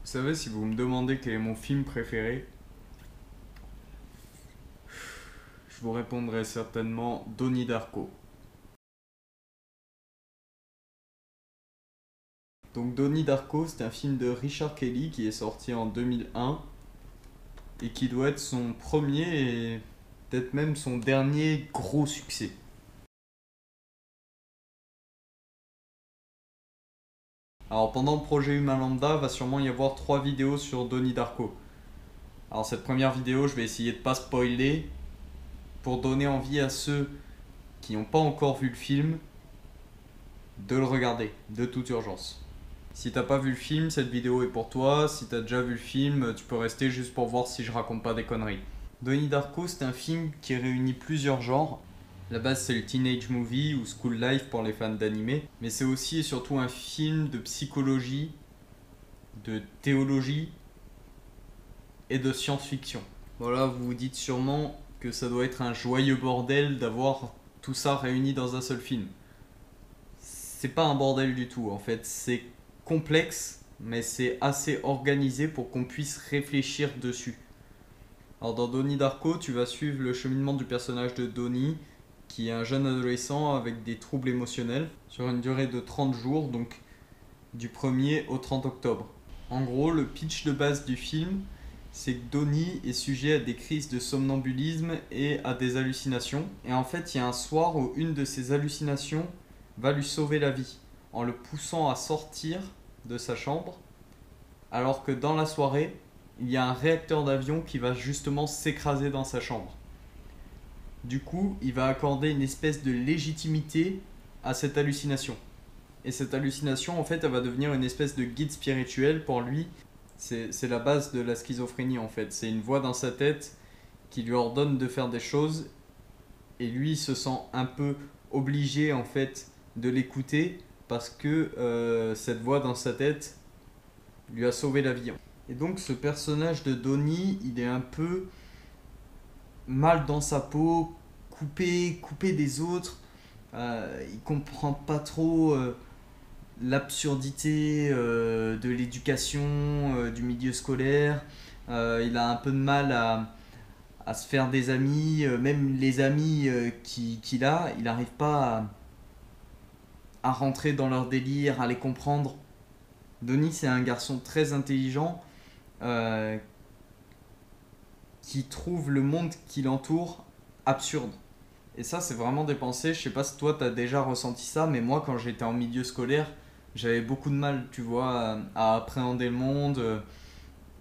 Vous savez, si vous me demandez quel est mon film préféré, je vous répondrai certainement Donnie Darko. Donc Donnie Darko, c'est un film de Richard Kelly qui est sorti en 2001 et qui doit être son premier et peut-être même son dernier gros succès. Alors pendant le projet Humain Lambda, va sûrement y avoir 3 vidéos sur Donnie Darko. Alors cette première vidéo, je vais essayer de pas spoiler pour donner envie à ceux qui n'ont pas encore vu le film de le regarder de toute urgence. Si t'as pas vu le film, cette vidéo est pour toi. Si t'as déjà vu le film, tu peux rester juste pour voir si je raconte pas des conneries. Donnie Darko, c'est un film qui réunit plusieurs genres. À la base, c'est le teenage movie ou school life pour les fans d'animé. Mais c'est aussi et surtout un film de psychologie, de théologie et de science-fiction. Voilà, vous vous dites sûrement que ça doit être un joyeux bordel d'avoir tout ça réuni dans un seul film. C'est pas un bordel du tout en fait, c'est complexe mais c'est assez organisé pour qu'on puisse réfléchir dessus. Alors dans Donnie Darko, tu vas suivre le cheminement du personnage de Donnie qui est un jeune adolescent avec des troubles émotionnels sur une durée de 30 jours, donc du 1er au 30 octobre. En gros, le pitch de base du film, c'est que Donnie est sujet à des crises de somnambulisme et à des hallucinations. Et en fait, il y a un soir où une de ces hallucinations va lui sauver la vie en le poussant à sortir de sa chambre, alors que dans la soirée, il y a un réacteur d'avion qui va justement s'écraser dans sa chambre. Du coup, il va accorder une espèce de légitimité à cette hallucination. Et cette hallucination, en fait, elle va devenir une espèce de guide spirituel pour lui. C'est la base de la schizophrénie, en fait. C'est une voix dans sa tête qui lui ordonne de faire des choses. Et lui, il se sent un peu obligé, en fait, de l'écouter parce que cette voix dans sa tête lui a sauvé la vie. Et donc, ce personnage de Donnie, il est un peu mal dans sa peau, coupé des autres. Il comprend pas trop l'absurdité de l'éducation, du milieu scolaire. Il a un peu de mal à se faire des amis, même les amis qu'il a, il n'arrive pas à rentrer dans leur délire, à les comprendre. Donnie, c'est un garçon très intelligent euh, qui trouve le monde qui l'entoure absurde. Et ça, c'est vraiment des pensées. Je sais pas si toi, t'as déjà ressenti ça, mais moi, quand j'étais en milieu scolaire, j'avais beaucoup de mal, tu vois, à appréhender le monde,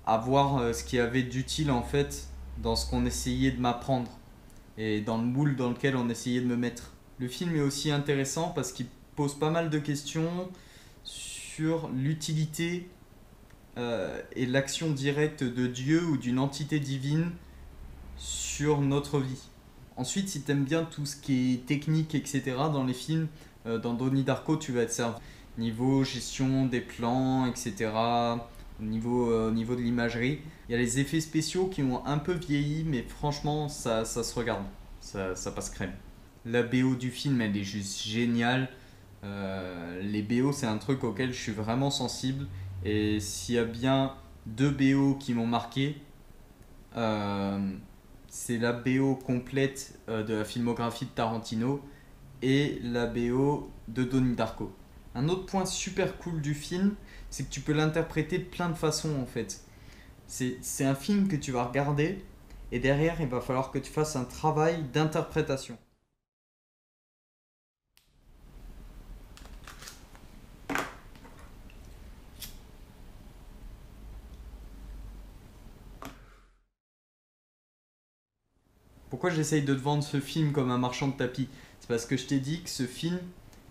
à voir ce qu'il y avait d'utile, en fait, dans ce qu'on essayait de m'apprendre et dans le moule dans lequel on essayait de me mettre. Le film est aussi intéressant parce qu'il pose pas mal de questions sur l'utilité et l'action directe de Dieu ou d'une entité divine sur notre vie. Ensuite, si t'aimes bien tout ce qui est technique, etc., dans les films, dans Donnie Darko, tu vas être servi. Niveau gestion des plans, etc., au niveau de l'imagerie. Il y a les effets spéciaux qui ont un peu vieilli, mais franchement, ça se regarde. Ça passe crème. La BO du film, elle est juste géniale. Les BO, c'est un truc auquel je suis vraiment sensible. Et s'il y a bien 2 BO qui m'ont marqué, euh, c'est la BO complète de la filmographie de Tarantino et la BO de Donnie Darko. Un autre point super cool du film, c'est que tu peux l'interpréter de plein de façons en fait. C'est un film que tu vas regarder et derrière il va falloir que tu fasses un travail d'interprétation. Pourquoi j'essaye de te vendre ce film comme un marchand de tapis? C'est parce que je t'ai dit que ce film,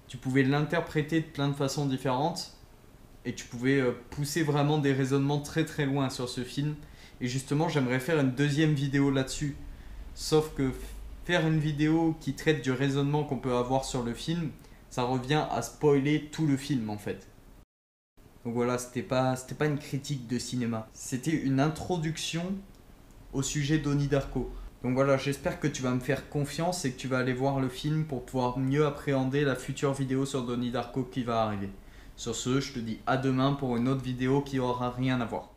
tu pouvais l'interpréter de plein de façons différentes et tu pouvais pousser vraiment des raisonnements très très loin sur ce film. Et justement, j'aimerais faire une deuxième vidéo là-dessus. Sauf que faire une vidéo qui traite du raisonnement qu'on peut avoir sur le film, ça revient à spoiler tout le film en fait. Donc voilà, c'était pas une critique de cinéma. C'était une introduction au sujet d'Oni Darko. Donc voilà, j'espère que tu vas me faire confiance et que tu vas aller voir le film pour pouvoir mieux appréhender la future vidéo sur Donnie Darko qui va arriver. Sur ce, je te dis à demain pour une autre vidéo qui aura rien à voir.